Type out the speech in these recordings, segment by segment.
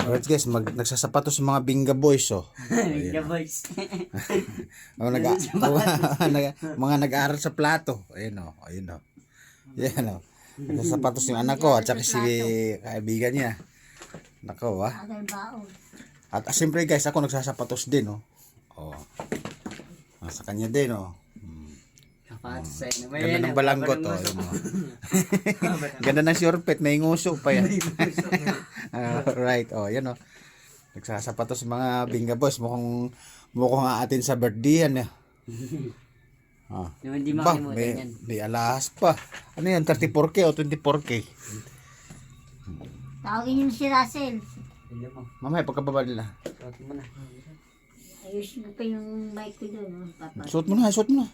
Alright guys, nagsasapatos yung mga Binga boys oh. Binga boys. Oh, mga nag-aaral sa plato. Ayun oh, ayun oh. Yan oh. Nagsasapatos yung anak ko at saka si kaibigan niya. Nako ah. At siyempre guys, ako nagsasapatos din oh. Oh. Sa kanya din oh. Ganda ng balanggot oh. Ganda ng shortpet, may nguso pa yan. Right, oh, yan oh. Nagsasapatos mga Binga boys, mukhang atin sa birthday yan. Ah. Hindi ba, makalimutan yan. May alahas pa. Ano yan, 34K o 24K? Tawagin niyo si Russell. Mamaya, pagkababa nila. Ayusin mo pa yung mic ko doon. Suot mo na, suot mo na.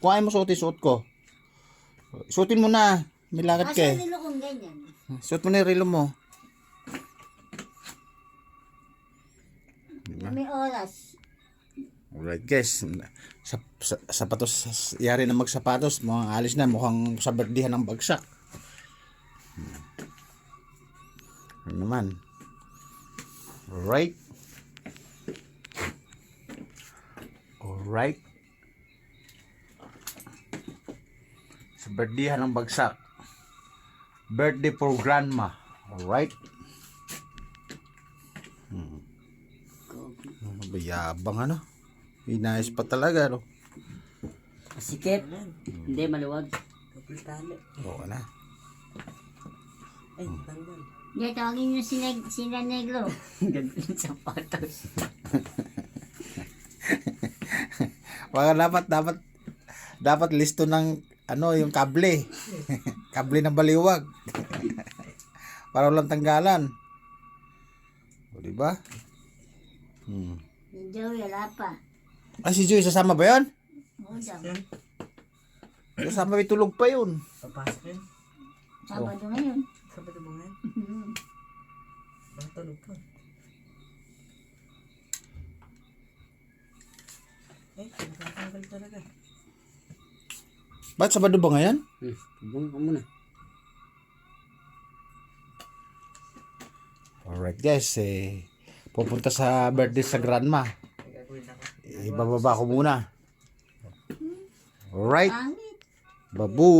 Kung ayaw mo suotin, suot ko. Suotin mo na. May lakad ka eh. Asa nilo kung ganyan? Suot mo na yung relo mo. May oras. Alright guys, sapatos, yari na magsapatos, mukhang alis na, mukhang sa birthday ng bagsak. Ano naman? Alright. Alright. Sa birthday ng bagsak. Birthday for grandma. Alright. Bayabang ano? Inayos pa talaga no? Sikip. Hindi, maluwag. Oo na. Ay, tanggal. Hindi, tawagin niyo si Negro. Ganda ng sapatos. Baka dapat listo ng ano yung kable. Kable ng baliwag. Para walang tanggalan. O di ba? Si Joey, wala pa. Ah, si Joey sasama ba 'yon? Oo daw. Sasama, may tulog pa 'yun. Papasok yun? Sabado ngayon. Sabado ba ngayon? Bakit tulog pa? Nakatanggal talaga. Ba't Sabado ba ngayon? Bung ka muna. Alright guys, pupunta sa birthday sa grandma. Ibababa ko muna. Alright. Pangit. Babu.